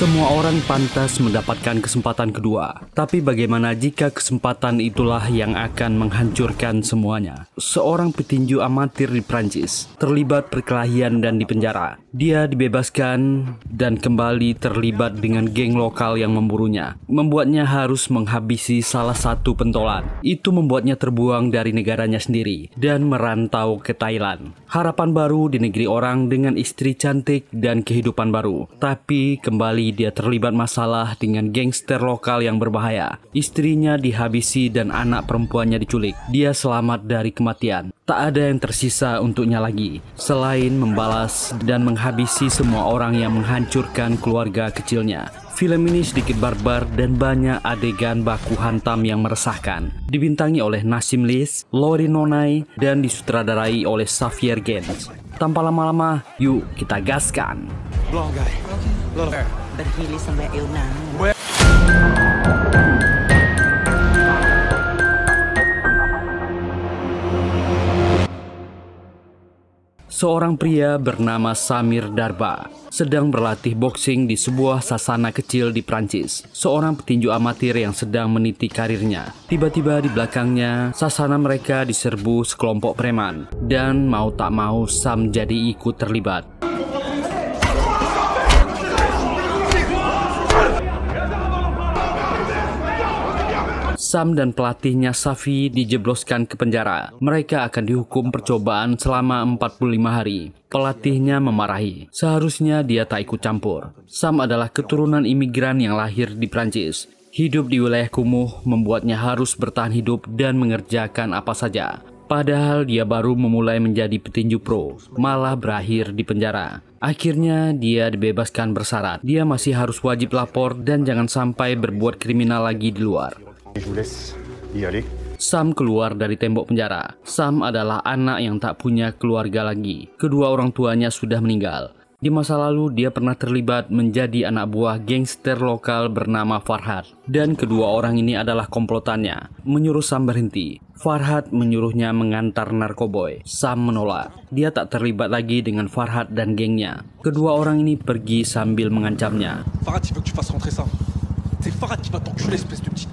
Semua orang pantas mendapatkan kesempatan kedua. Tapi bagaimana jika kesempatan itulah yang akan menghancurkan semuanya? Seorang petinju amatir di Prancis terlibat perkelahian dan dipenjara. Dia dibebaskan dan kembali terlibat dengan geng lokal yang memburunya, membuatnya harus menghabisi salah satu pentolan. Itu membuatnya terbuang dari negaranya sendiri dan merantau ke Thailand. Harapan baru di negeri orang dengan istri cantik dan kehidupan baru. Tapi kembali dia terlibat masalah dengan gangster lokal yang berbahaya. Istrinya dihabisi dan anak perempuannya diculik. Dia selamat dari kematian. Tak ada yang tersisa untuknya lagi selain membalas dan menghabisi semua orang yang menghancurkan keluarga kecilnya. Film ini sedikit barbar dan banyak adegan baku hantam yang meresahkan. Dibintangi oleh Nassim Lis, Lori Nonai, dan disutradarai oleh Xavier Gens. Tanpa lama-lama, yuk kita gaskan. Berdiri sampai Eunang. Seorang pria bernama Samir Darba sedang berlatih boxing di sebuah sasana kecil di Prancis. Seorang petinju amatir yang sedang meniti karirnya. Tiba-tiba di belakangnya, sasana mereka diserbu sekelompok preman. Dan mau tak mau, Sam jadi ikut terlibat. Sam dan pelatihnya Safi dijebloskan ke penjara. Mereka akan dihukum percobaan selama 45 hari. Pelatihnya memarahi. Seharusnya dia tak ikut campur. Sam adalah keturunan imigran yang lahir di Prancis. Hidup di wilayah kumuh membuatnya harus bertahan hidup dan mengerjakan apa saja. Padahal dia baru memulai menjadi petinju pro, malah berakhir di penjara. Akhirnya dia dibebaskan bersyarat. Dia masih harus wajib lapor dan jangan sampai berbuat kriminal lagi di luar. Sam keluar dari tembok penjara. Sam adalah anak yang tak punya keluarga lagi. Kedua orang tuanya sudah meninggal. Di masa lalu dia pernah terlibat menjadi anak buah gangster lokal bernama Farhad. Dan kedua orang ini adalah komplotannya, menyuruh Sam berhenti. Farhad menyuruhnya mengantar narkoboy. Sam menolak. Dia tak terlibat lagi dengan Farhad dan gengnya. Kedua orang ini pergi sambil mengancamnya. Farhad, il veut que tu fasses rentrer ça. C'est Farhad qui va t'enculer, espèce de petit.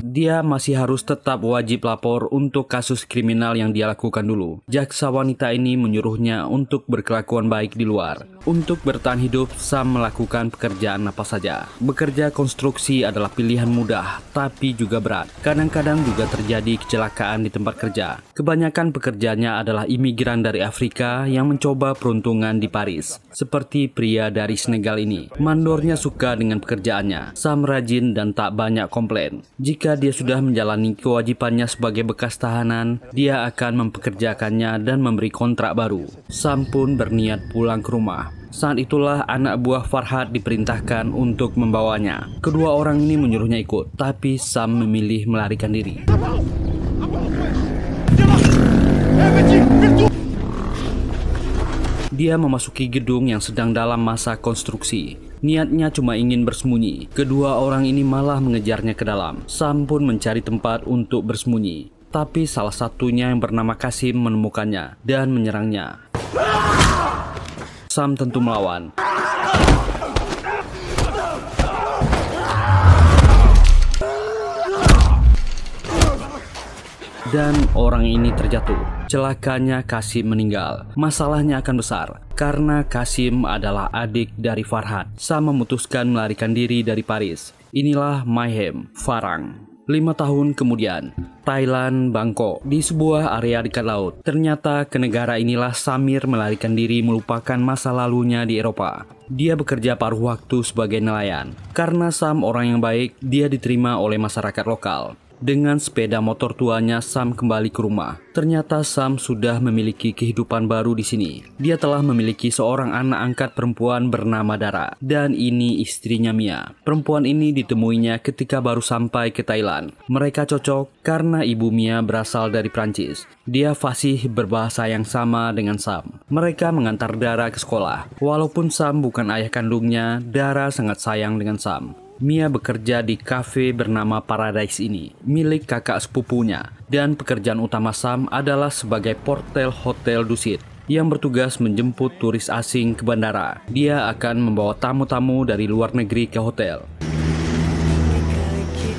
Dia masih harus tetap wajib lapor untuk kasus kriminal yang dia lakukan dulu. Jaksa wanita ini menyuruhnya untuk berkelakuan baik di luar. Untuk bertahan hidup, Sam melakukan pekerjaan apa saja. Bekerja konstruksi adalah pilihan mudah, tapi juga berat. Kadang-kadang juga terjadi kecelakaan di tempat kerja. Kebanyakan pekerjanya adalah imigran dari Afrika yang mencoba peruntungan di Paris. Seperti pria dari Senegal ini. Mandornya suka dengan pekerjaannya. Sam rajin dan tak banyak komplain. Jika dia sudah menjalani kewajibannya sebagai bekas tahanan, dia akan mempekerjakannya dan memberi kontrak baru. Sam pun berniat pulang ke rumah. Saat itulah anak buah Farhad diperintahkan untuk membawanya. Kedua orang ini menyuruhnya ikut, tapi Sam memilih melarikan diri. Dia memasuki gedung yang sedang dalam masa konstruksi. Niatnya cuma ingin bersembunyi. Kedua orang ini malah mengejarnya ke dalam. Sam pun mencari tempat untuk bersembunyi. Tapi salah satunya yang bernama Kasim menemukannya dan menyerangnya. Sam tentu melawan. Dan orang ini terjatuh. Celakanya Kasim meninggal. Masalahnya akan besar karena Kasim adalah adik dari Farhad. Sam memutuskan melarikan diri dari Paris. Inilah Mayhem Farang. 5 tahun kemudian, Thailand, Bangkok, di sebuah area dekat laut. Ternyata ke negara inilah Samir melarikan diri melupakan masa lalunya di Eropa. Dia bekerja paruh waktu sebagai nelayan. Karena Sam orang yang baik, dia diterima oleh masyarakat lokal. Dengan sepeda motor tuanya, Sam kembali ke rumah. Ternyata Sam sudah memiliki kehidupan baru di sini. Dia telah memiliki seorang anak angkat perempuan bernama Dara. Dan ini istrinya Mia. Perempuan ini ditemuinya ketika baru sampai ke Thailand. Mereka cocok karena ibu Mia berasal dari Prancis. Dia fasih berbahasa yang sama dengan Sam. Mereka mengantar Dara ke sekolah. Walaupun Sam bukan ayah kandungnya, Dara sangat sayang dengan Sam. Mia bekerja di kafe bernama Paradise ini, milik kakak sepupunya. Dan pekerjaan utama Sam adalah sebagai portel hotel dusit. yang bertugas menjemput turis asing ke bandara. Dia akan membawa tamu-tamu dari luar negeri ke hotel.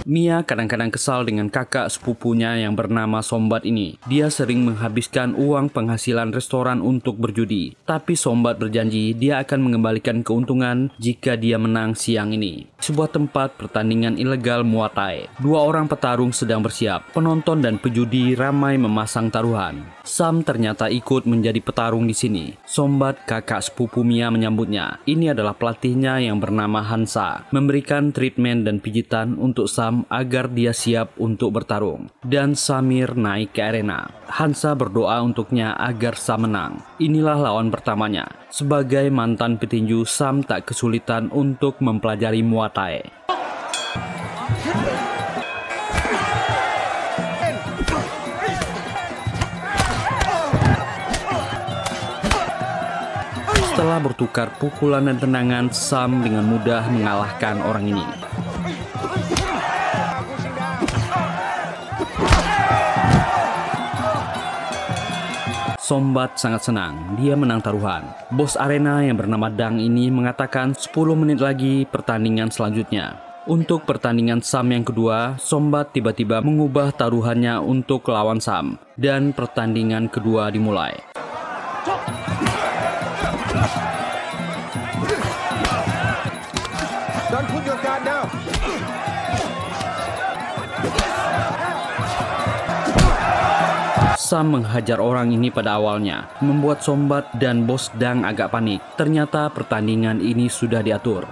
Mia kadang-kadang kesal dengan kakak sepupunya yang bernama Sombat ini. Dia sering menghabiskan uang penghasilan restoran untuk berjudi. Tapi Sombat berjanji dia akan mengembalikan keuntungan jika dia menang siang ini. Sebuah tempat pertandingan ilegal Muay Thai. Dua orang petarung sedang bersiap. Penonton dan pejudi ramai memasang taruhan. Sam ternyata ikut menjadi petarung di sini. Sombat, kakak sepupu Mia, menyambutnya. Ini adalah pelatihnya yang bernama Hansa. Memberikan treatment dan pijitan untuk Sam agar dia siap untuk bertarung. Dan Samir naik ke arena. Hansa berdoa untuknya agar Sam menang. Inilah lawan pertamanya. Sebagai mantan petinju, Sam tak kesulitan untuk mempelajari Muay Thai. Setelah bertukar pukulan dan tendangan, Sam dengan mudah mengalahkan orang ini. Sombat sangat senang, dia menang taruhan. Bos arena yang bernama Dang ini mengatakan 10 menit lagi pertandingan selanjutnya. Untuk pertandingan Sam yang kedua, Sombat tiba-tiba mengubah taruhannya untuk lawan Sam. Dan pertandingan kedua dimulai. Don't put your guard down. Sam menghajar orang ini pada awalnya, membuat Sombat dan Bos Dang agak panik. Ternyata pertandingan ini sudah diatur.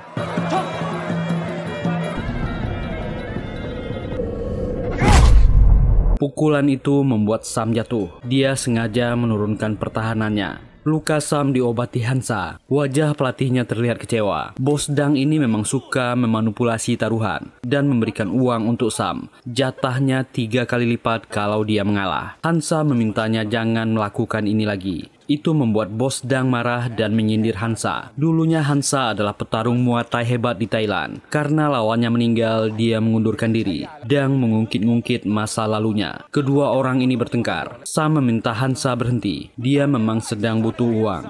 Pukulan itu membuat Sam jatuh. Dia sengaja menurunkan pertahanannya. Luka Sam diobati Hansa. Wajah pelatihnya terlihat kecewa. Bos Dang ini memang suka memanipulasi taruhan dan memberikan uang untuk Sam. Jatahnya 3 kali lipat kalau dia mengalah. Hansa memintanya jangan melakukan ini lagi. Itu membuat Bos Dang marah dan menyindir Hansa. Dulunya Hansa adalah petarung Muay Thai hebat di Thailand. Karena lawannya meninggal, dia mengundurkan diri. Dang mengungkit-ungkit masa lalunya. Kedua orang ini bertengkar. Sam meminta Hansa berhenti. Dia memang sedang butuh uang.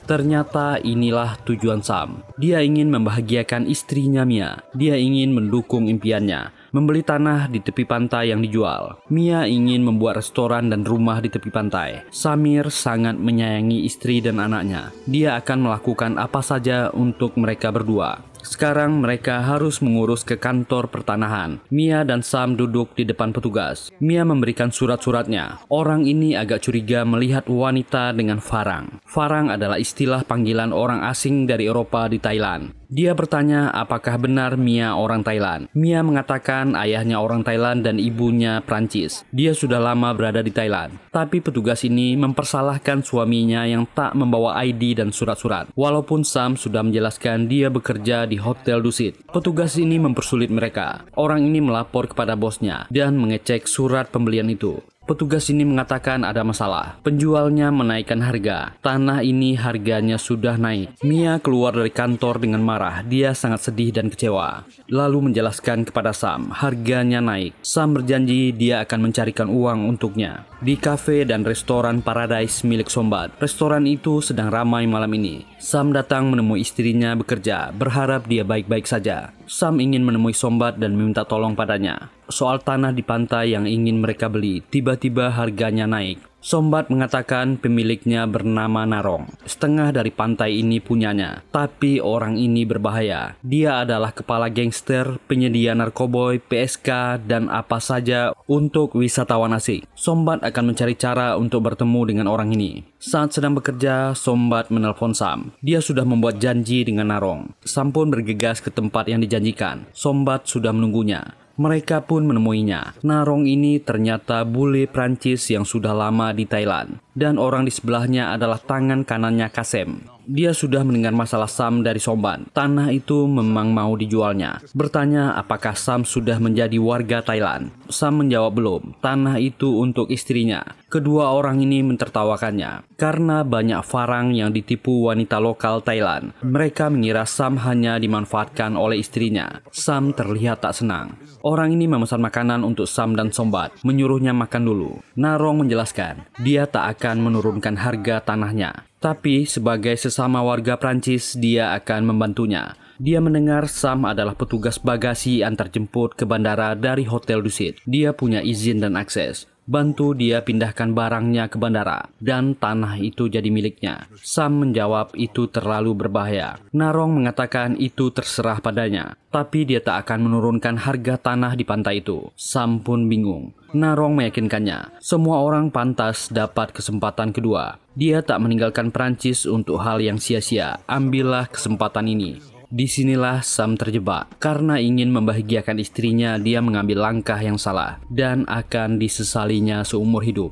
Ternyata inilah tujuan Sam. Dia ingin membahagiakan istrinya Mia. Dia ingin mendukung impiannya, membeli tanah di tepi pantai yang dijual. Mia ingin membuat restoran dan rumah di tepi pantai. Samir sangat menyayangi istri dan anaknya. Dia akan melakukan apa saja untuk mereka berdua. Sekarang mereka harus mengurus ke kantor pertanahan. Mia dan Sam duduk di depan petugas. Mia memberikan surat-suratnya. Orang ini agak curiga melihat wanita dengan farang. Farang adalah istilah panggilan orang asing dari Eropa di Thailand. Dia bertanya apakah benar Mia orang Thailand. Mia mengatakan ayahnya orang Thailand dan ibunya Prancis. Dia sudah lama berada di Thailand. Tapi petugas ini mempersalahkan suaminya yang tak membawa ID dan surat-surat. Walaupun Sam sudah menjelaskan dia bekerja di hotel dusit. Petugas ini mempersulit mereka. Orang ini melapor kepada bosnya dan mengecek surat pembelian itu. Petugas ini mengatakan ada masalah. Penjualnya menaikkan harga. Tanah ini harganya sudah naik. Mia keluar dari kantor dengan marah. Dia sangat sedih dan kecewa. Lalu menjelaskan kepada Sam, harganya naik. Sam berjanji dia akan mencarikan uang untuknya. Di kafe dan restoran Paradise milik Sombat. Restoran itu sedang ramai malam ini. Sam datang menemui istrinya bekerja, berharap dia baik-baik saja. Sam ingin menemui Sombat dan meminta tolong padanya. Soal tanah di pantai yang ingin mereka beli, tiba-tiba harganya naik. Sombat mengatakan pemiliknya bernama Narong. Setengah dari pantai ini punyanya, tapi orang ini berbahaya. Dia adalah kepala gangster, penyedia narkoboy, PSK, dan apa saja untuk wisatawan asing. Sombat akan mencari cara untuk bertemu dengan orang ini. Saat sedang bekerja, Sombat menelpon Sam. Dia sudah membuat janji dengan Narong. Sam pun bergegas ke tempat yang dijanjikan. Sombat sudah menunggunya. Mereka pun menemuinya. Narong ini ternyata bule Prancis yang sudah lama di Thailand. Dan orang di sebelahnya adalah tangan kanannya Kasem. Dia sudah mendengar masalah Sam dari Somban. Tanah itu memang mau dijualnya. Bertanya apakah Sam sudah menjadi warga Thailand. Sam menjawab belum. Tanah itu untuk istrinya. Kedua orang ini mentertawakannya karena banyak Farang yang ditipu wanita lokal Thailand. Mereka mengira Sam hanya dimanfaatkan oleh istrinya. Sam terlihat tak senang. Orang ini memesan makanan untuk Sam dan Sombat, menyuruhnya makan dulu. Narong menjelaskan, dia tak akan menurunkan harga tanahnya. Tapi sebagai sesama warga Prancis, dia akan membantunya. Dia mendengar Sam adalah petugas bagasi antar jemput ke bandara dari Hotel Dusit. Dia punya izin dan akses. Bantu dia pindahkan barangnya ke bandara dan tanah itu jadi miliknya. Sam menjawab itu terlalu berbahaya. Narong mengatakan itu terserah padanya, tapi dia tak akan menurunkan harga tanah di pantai itu. Sam pun bingung. Narong meyakinkannya, semua orang pantas dapat kesempatan kedua. Dia tak meninggalkan Prancis untuk hal yang sia-sia. Ambillah kesempatan ini. Disinilah Sam terjebak. Karena ingin membahagiakan istrinya, dia mengambil langkah yang salah dan akan disesalinya seumur hidup.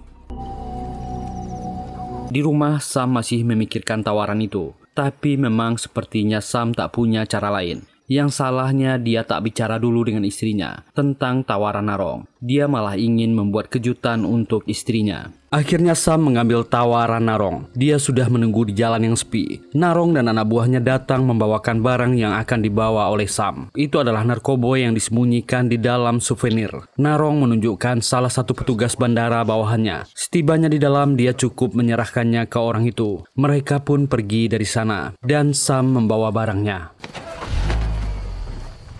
Di rumah, Sam masih memikirkan tawaran itu. Tapi memang sepertinya Sam tak punya cara lain. Yang salahnya dia tak bicara dulu dengan istrinya tentang tawaran Narong. Dia malah ingin membuat kejutan untuk istrinya. Akhirnya Sam mengambil tawaran Narong. Dia sudah menunggu di jalan yang sepi. Narong dan anak buahnya datang membawakan barang yang akan dibawa oleh Sam. Itu adalah narkoba yang disembunyikan di dalam souvenir. Narong menunjukkan salah satu petugas bandara bawahannya. Setibanya di dalam, dia cukup menyerahkannya ke orang itu. Mereka pun pergi dari sana dan Sam membawa barangnya.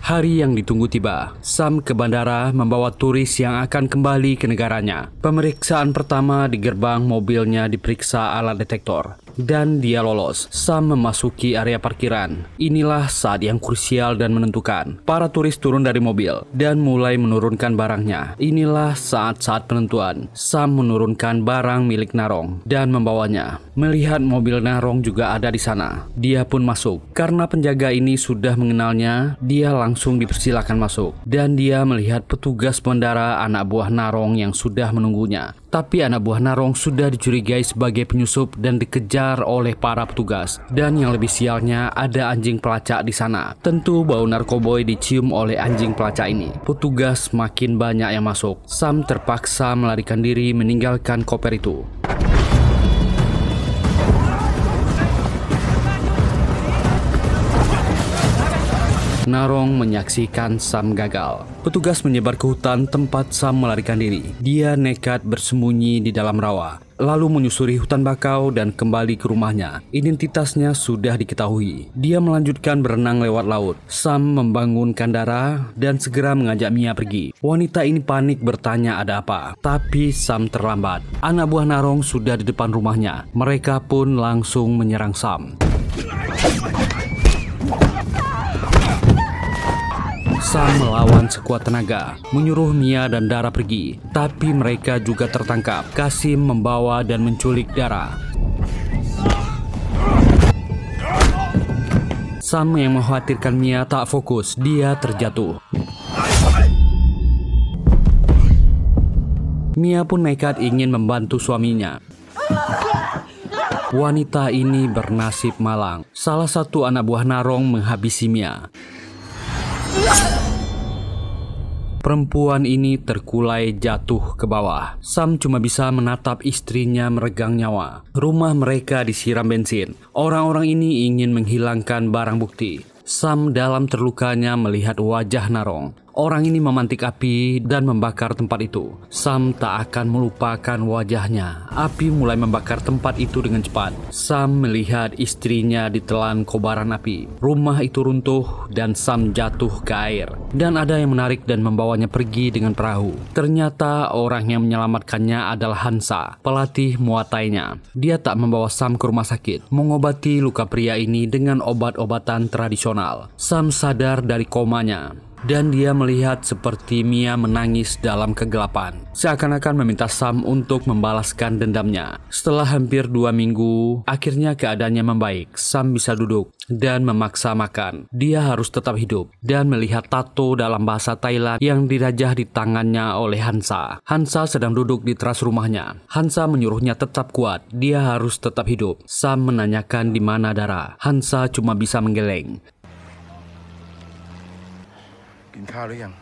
Hari yang ditunggu tiba. Sam ke bandara membawa turis yang akan kembali ke negaranya. Pemeriksaan pertama di gerbang mobilnya diperiksa alat detektor. Dan dia lolos. Sam memasuki area parkiran. Inilah saat yang krusial dan menentukan. Para turis turun dari mobil dan mulai menurunkan barangnya. Inilah saat-saat penentuan. Sam menurunkan barang milik Narong dan membawanya. Melihat mobil Narong juga ada di sana, dia pun masuk. Karena penjaga ini sudah mengenalnya, dia langsung dipersilakan masuk. Dan dia melihat petugas bandara anak buah Narong yang sudah menunggunya. Tapi anak buah Narong sudah dicurigai sebagai penyusup dan dikejar oleh para petugas. Dan yang lebih sialnya, ada anjing pelacak di sana. Tentu bau narkoboy dicium oleh anjing pelacak ini. Petugas makin banyak yang masuk. Sam terpaksa melarikan diri meninggalkan koper itu. Narong menyaksikan Sam gagal. Petugas menyebar ke hutan tempat Sam melarikan diri. Dia nekat bersembunyi di dalam rawa, lalu menyusuri hutan bakau dan kembali ke rumahnya. Identitasnya sudah diketahui. Dia melanjutkan berenang lewat laut. Sam membangunkan Dara dan segera mengajak Mia pergi. Wanita ini panik bertanya ada apa. Tapi Sam terlambat. Anak buah Narong sudah di depan rumahnya. Mereka pun langsung menyerang Sam. Sam melawan sekuat tenaga, menyuruh Mia dan Dara pergi. Tapi mereka juga tertangkap. Kasim membawa dan menculik Dara. Sam yang mengkhawatirkan Mia tak fokus, dia terjatuh. Mia pun nekat ingin membantu suaminya. Wanita ini bernasib malang. Salah satu anak buah Narong menghabisi Mia. Perempuan ini terkulai jatuh ke bawah. Sam cuma bisa menatap istrinya meregang nyawa. Rumah mereka disiram bensin. Orang-orang ini ingin menghilangkan barang bukti. Sam dalam terlukanya melihat wajah Narong. Orang ini memantik api dan membakar tempat itu. Sam tak akan melupakan wajahnya. Api mulai membakar tempat itu dengan cepat. Sam melihat istrinya ditelan kobaran api. Rumah itu runtuh dan Sam jatuh ke air. Dan ada yang menarik dan membawanya pergi dengan perahu. Ternyata orang yang menyelamatkannya adalah Hansa, pelatih Muay Thai-nya. Dia tak membawa Sam ke rumah sakit, mengobati luka pria ini dengan obat-obatan tradisional. Sam sadar dari komanya. dan dia melihat seperti Mia menangis dalam kegelapan, seakan-akan meminta Sam untuk membalaskan dendamnya. Setelah hampir 2 minggu, akhirnya keadaannya membaik. Sam bisa duduk dan memaksa makan. Dia harus tetap hidup dan melihat tato dalam bahasa Thailand yang dirajah di tangannya oleh Hansa. Hansa sedang duduk di teras rumahnya. Hansa menyuruhnya tetap kuat. Dia harus tetap hidup. Sam menanyakan di mana Dara. Hansa cuma bisa menggeleng. กินข้าวหรือยัง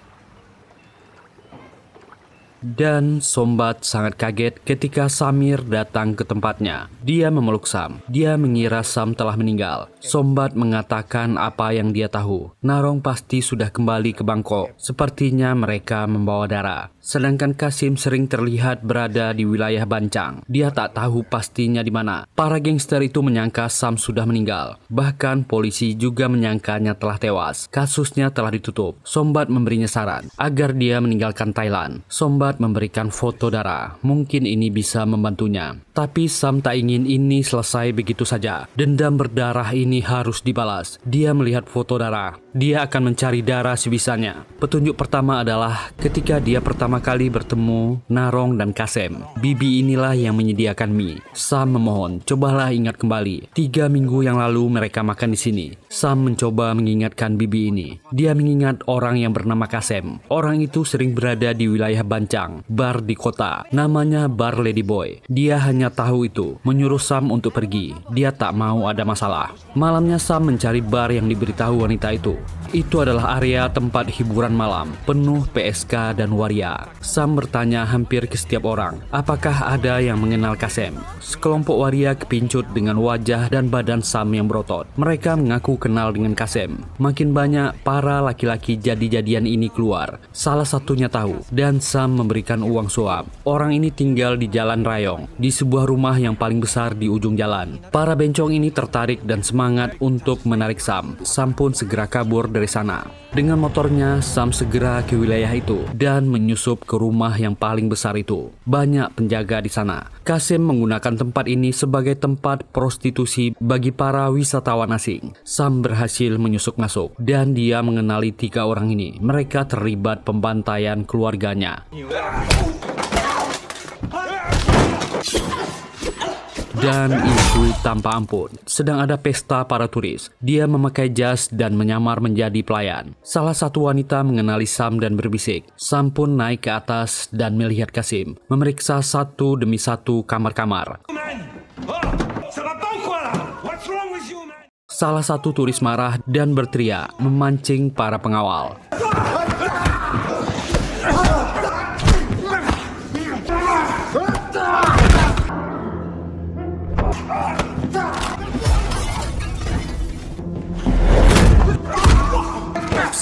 Dan Sombat sangat kaget ketika Samir datang ke tempatnya. Dia memeluk Sam. Dia mengira Sam telah meninggal. Sombat mengatakan apa yang dia tahu. Narong pasti sudah kembali ke Bangkok. Sepertinya mereka membawa Dara. Sedangkan Kasim sering terlihat berada di wilayah Bancang. Dia tak tahu pastinya di mana. Para gangster itu menyangka Sam sudah meninggal. Bahkan polisi juga menyangkanya telah tewas. Kasusnya telah ditutup. Sombat memberinya saran agar dia meninggalkan Thailand. Sombat memberikan foto Dara. Mungkin ini bisa membantunya. Tapi Sam tak ingin ini selesai begitu saja. Dendam berdarah ini harus dibalas. Dia melihat foto Dara. Dia akan mencari Dara sebisanya. Petunjuk pertama adalah ketika dia pertama kali bertemu Narong dan Kasem. Bibi inilah yang menyediakan mie. Sam memohon, cobalah ingat kembali. 3 minggu yang lalu mereka makan di sini. Sam mencoba mengingatkan bibi ini. Dia mengingat orang yang bernama Kasem. Orang itu sering berada di wilayah Bancang, bar di kota. Namanya Bar Ladyboy. Dia hanya tahu itu, menyuruh Sam untuk pergi. Dia tak mau ada masalah. Malamnya Sam mencari bar yang diberitahu wanita itu. Itu adalah area tempat hiburan malam, penuh PSK dan waria. Sam bertanya hampir ke setiap orang, apakah ada yang mengenal Kasem? Sekelompok waria kepincut dengan wajah dan badan Sam yang berotot. Mereka mengaku kenal dengan Kasem. Makin banyak para laki-laki jadi-jadian ini keluar. Salah satunya tahu, dan Sam memberikan uang suap. Orang ini tinggal di Jalan Rayong, di sebuah rumah yang paling besar di ujung jalan. Para bencong ini tertarik dan semangat untuk menarik Sam. Sam pun segera kabur dari sana. Dengan motornya, Sam segera ke wilayah itu dan menyusup ke rumah yang paling besar itu. Banyak penjaga di sana. Kasem menggunakan tempat ini sebagai tempat prostitusi bagi para wisatawan asing. Sam berhasil menyusup masuk dan dia mengenali 3 orang ini. Mereka terlibat pembantaian keluarganya. Dan itu tanpa ampun. Sedang ada pesta para turis. Dia memakai jas dan menyamar menjadi pelayan. Salah satu wanita mengenali Sam dan berbisik. Sam pun naik ke atas dan melihat Kasim, memeriksa satu demi satu kamar-kamar. Salah satu turis marah dan berteriak, memancing para pengawal.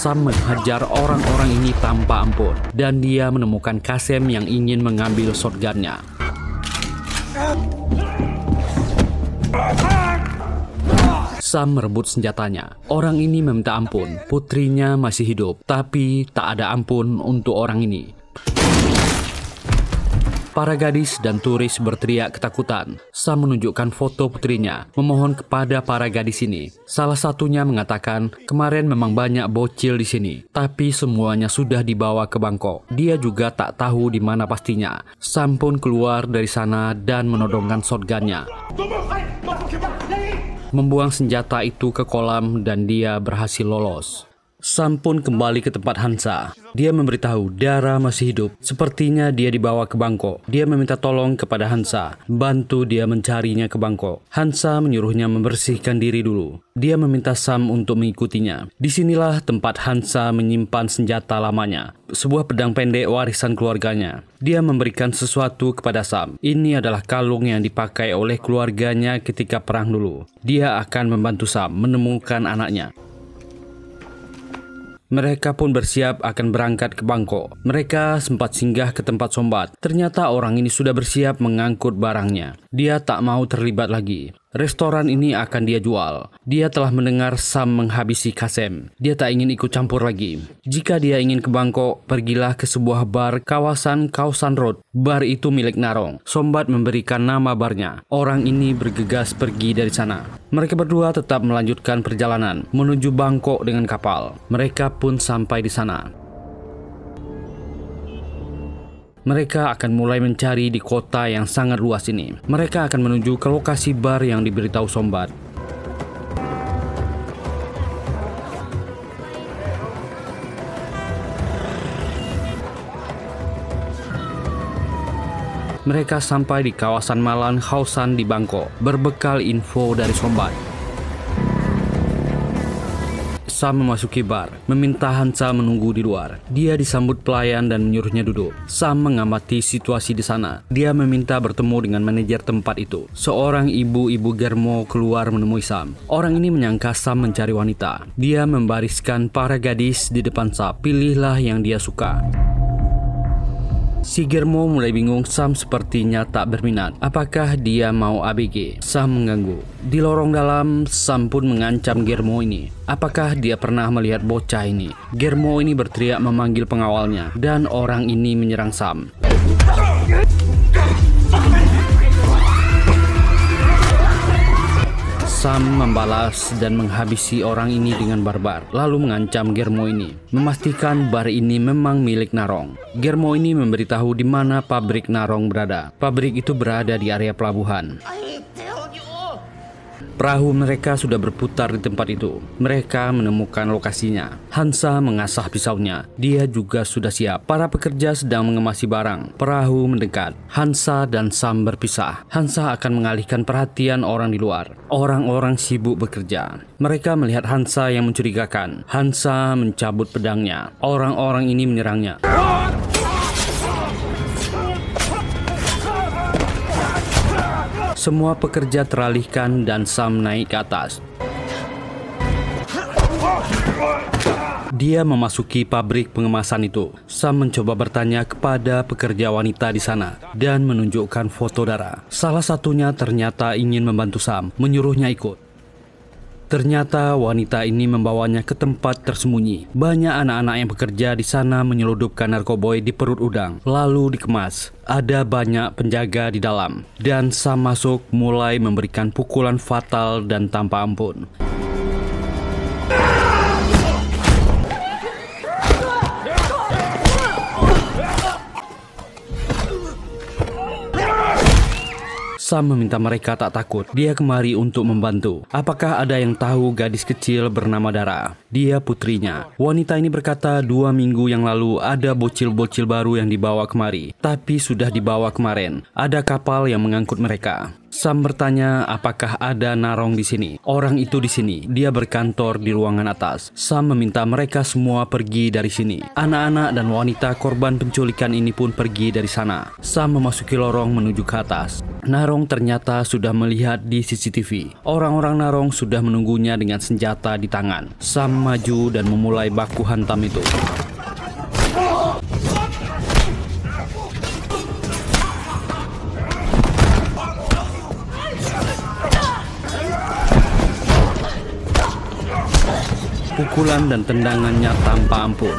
Sam menghajar orang-orang ini tanpa ampun dan dia menemukan Kasem yang ingin mengambil shotgunnya. Sam merebut senjatanya. Orang ini meminta ampun. Putrinya masih hidup, tapi tak ada ampun untuk orang ini. Para gadis dan turis berteriak ketakutan. Sam menunjukkan foto putrinya, memohon kepada para gadis ini. Salah satunya mengatakan, kemarin memang banyak bocil di sini, tapi semuanya sudah dibawa ke Bangkok. Dia juga tak tahu di mana pastinya. Sam pun keluar dari sana dan menodongkan shotgunnya. Membuang senjata itu ke kolam dan dia berhasil lolos. Sam pun kembali ke tempat Hansa. Dia memberitahu Dara masih hidup. Sepertinya dia dibawa ke Bangkok. Dia meminta tolong kepada Hansa, bantu dia mencarinya ke Bangkok. Hansa menyuruhnya membersihkan diri dulu. Dia meminta Sam untuk mengikutinya. Disinilah tempat Hansa menyimpan senjata lamanya, sebuah pedang pendek warisan keluarganya. Dia memberikan sesuatu kepada Sam. Ini adalah kalung yang dipakai oleh keluarganya ketika perang dulu. Dia akan membantu Sam menemukan anaknya. Mereka pun bersiap akan berangkat ke Bangkok. Mereka sempat singgah ke tempat Sombat. Ternyata orang ini sudah bersiap mengangkut barangnya. Dia tak mau terlibat lagi. Restoran ini akan dia jual. Dia telah mendengar Sam menghabisi Kasem. Dia tak ingin ikut campur lagi. Jika dia ingin ke Bangkok, pergilah ke sebuah bar kawasan Khao San Road. Bar itu milik Narong. Sombat memberikan nama barnya. Orang ini bergegas pergi dari sana. Mereka berdua tetap melanjutkan perjalanan menuju Bangkok dengan kapal. Mereka pun sampai di sana. Mereka akan mulai mencari di kota yang sangat luas ini. Mereka akan menuju ke lokasi bar yang diberitahu Sombat. Mereka sampai di kawasan Malan Khao San di Bangkok, berbekal info dari Sombat. Sam memasuki bar, meminta Hansa menunggu di luar. Dia disambut pelayan dan menyuruhnya duduk. Sam mengamati situasi di sana. Dia meminta bertemu dengan manajer tempat itu. Seorang ibu-ibu germo keluar menemui Sam. Orang ini menyangka Sam mencari wanita. Dia membariskan para gadis di depan Sam. Pilihlah yang dia suka. Si Germo mulai bingung. Sam sepertinya tak berminat. Apakah dia mau ABG? Sam mengganggu. Di lorong dalam, Sam pun mengancam Germo ini. Apakah dia pernah melihat bocah ini? Germo ini berteriak memanggil pengawalnya, dan orang ini menyerang Sam. Sam membalas dan menghabisi orang ini dengan barbar, lalu mengancam Germo ini, memastikan bar ini memang milik Narong. Germo ini memberitahu di mana pabrik Narong berada. Pabrik itu berada di area pelabuhan. Perahu mereka sudah berputar di tempat itu. Mereka menemukan lokasinya. Hansa mengasah pisaunya. Dia juga sudah siap. Para pekerja sedang mengemasi barang. Perahu mendekat. Hansa dan Sam berpisah. Hansa akan mengalihkan perhatian orang di luar. Orang-orang sibuk bekerja. Mereka melihat Hansa yang mencurigakan. Hansa mencabut pedangnya. Orang-orang ini menyerangnya. Semua pekerja teralihkan dan Sam naik ke atas. Dia memasuki pabrik pengemasan itu. Sam mencoba bertanya kepada pekerja wanita di sana dan menunjukkan foto darah. Salah satunya ternyata ingin membantu Sam, menyuruhnya ikut. Ternyata wanita ini membawanya ke tempat tersembunyi. Banyak anak-anak yang bekerja di sana menyeludupkan narkoboy di perut udang, lalu dikemas. Ada banyak penjaga di dalam, dan Sam masuk mulai memberikan pukulan fatal dan tanpa ampun. Sam meminta mereka tak takut. Dia kemari untuk membantu. Apakah ada yang tahu gadis kecil bernama Dara? Dia putrinya. Wanita ini berkata 2 minggu yang lalu ada bocil-bocil baru yang dibawa kemari. Tapi sudah dibawa kemarin. Ada kapal yang mengangkut mereka. Sam bertanya apakah ada Narong di sini. Orang itu di sini. Dia berkantor di ruangan atas. Sam meminta mereka semua pergi dari sini. Anak-anak dan wanita korban penculikan ini pun pergi dari sana. Sam memasuki lorong menuju ke atas. Narong ternyata sudah melihat di CCTV. Orang-orang Narong sudah menunggunya dengan senjata di tangan. Sam maju dan memulai baku hantam itu. Pukulan dan tendangannya tanpa ampun.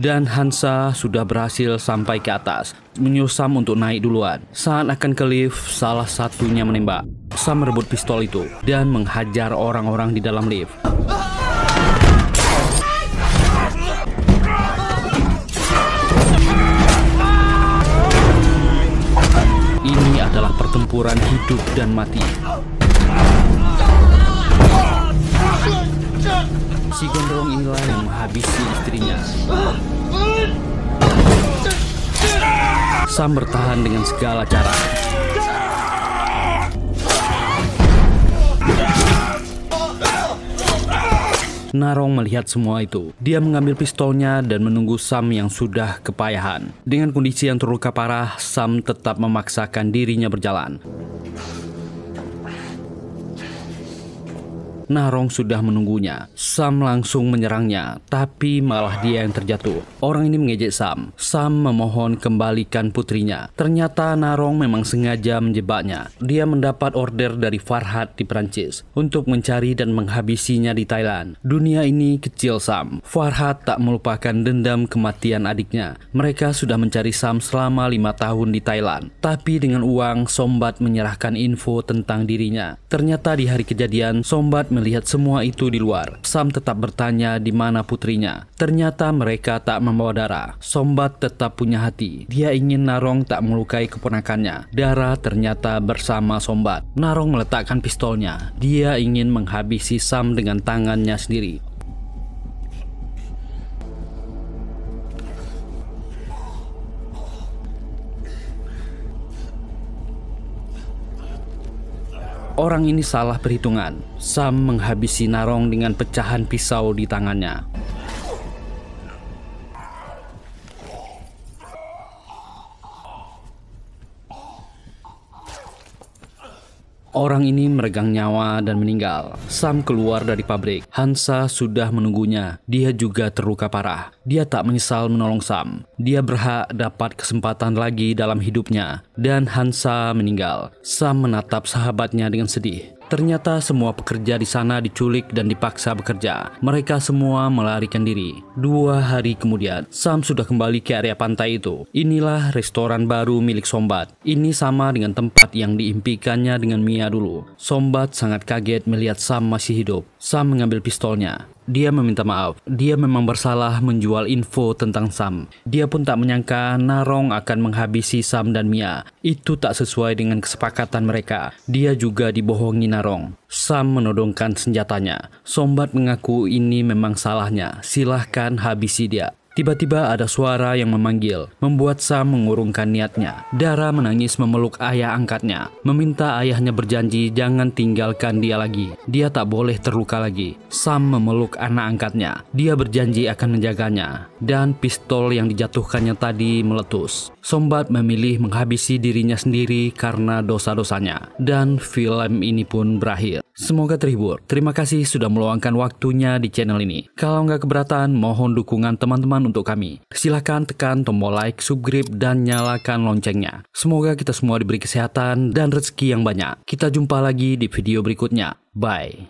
Dan Hansa sudah berhasil sampai ke atas, menyuruh Sam untuk naik duluan. Saat akan ke lift, salah satunya menembak. Sam merebut pistol itu dan menghajar orang-orang di dalam lift. Ini adalah pertempuran hidup dan mati. Si gondrong inilah yang menghabisi istrinya. Sam bertahan dengan segala cara. Narong melihat semua itu. Dia mengambil pistolnya dan menunggu Sam yang sudah kepayahan. Dengan kondisi yang terluka parah, Sam tetap memaksakan dirinya berjalan. Narong sudah menunggunya. Sam langsung menyerangnya, tapi malah dia yang terjatuh. Orang ini mengejek Sam. Sam memohon kembalikan putrinya. Ternyata Narong memang sengaja menjebaknya. Dia mendapat order dari Farhad di Perancis untuk mencari dan menghabisinya di Thailand. Dunia ini kecil Sam. Farhad tak melupakan dendam kematian adiknya. Mereka sudah mencari Sam selama 5 tahun di Thailand. Tapi dengan uang, Sombat menyerahkan info tentang dirinya. Ternyata di hari kejadian, Sombat melihat semua itu di luar. Sam tetap bertanya di mana putrinya. Ternyata mereka tak membawa darah. Sombat tetap punya hati. Dia ingin Narong tak melukai keponakannya. Dara ternyata bersama Sombat. Narong meletakkan pistolnya. Dia ingin menghabisi Sam dengan tangannya sendiri. Orang ini salah perhitungan. Sam menghabisi Narong dengan pecahan pisau di tangannya. Orang ini meregang nyawa dan meninggal. Sam keluar dari pabrik. Hansa sudah menunggunya. Dia juga terluka parah. Dia tak menyesal menolong Sam. Dia berhak dapat kesempatan lagi dalam hidupnya. Dan Hansa meninggal. Sam menatap sahabatnya dengan sedih. Ternyata semua pekerja di sana diculik dan dipaksa bekerja. Mereka semua melarikan diri. 2 hari kemudian, Sam sudah kembali ke area pantai itu. Inilah restoran baru milik Sombat. Ini sama dengan tempat yang diimpikannya dengan Mia dulu. Sombat sangat kaget melihat Sam masih hidup. Sam mengambil pistolnya. Dia meminta maaf. Dia memang bersalah menjual info tentang Sam. Dia pun tak menyangka Narong akan menghabisi Sam dan Mia. Itu tak sesuai dengan kesepakatan mereka. Dia juga dibohongi Narong. Sam menodongkan senjatanya. Sombat mengaku ini memang salahnya. Silahkan habisi dia. Tiba-tiba ada suara yang memanggil, membuat Sam mengurungkan niatnya. Dara menangis memeluk ayah angkatnya, meminta ayahnya berjanji jangan tinggalkan dia lagi. Dia tak boleh terluka lagi. Sam memeluk anak angkatnya. Dia berjanji akan menjaganya. Dan pistol yang dijatuhkannya tadi meletus. Sombat memilih menghabisi dirinya sendiri karena dosa-dosanya. Dan film ini pun berakhir. Semoga terhibur. Terima kasih sudah meluangkan waktunya di channel ini. Kalau nggak keberatan, mohon dukungan teman-teman untuk kami. Silahkan tekan tombol like, subscribe, dan nyalakan loncengnya. Semoga kita semua diberi kesehatan dan rezeki yang banyak. Kita jumpa lagi di video berikutnya. Bye.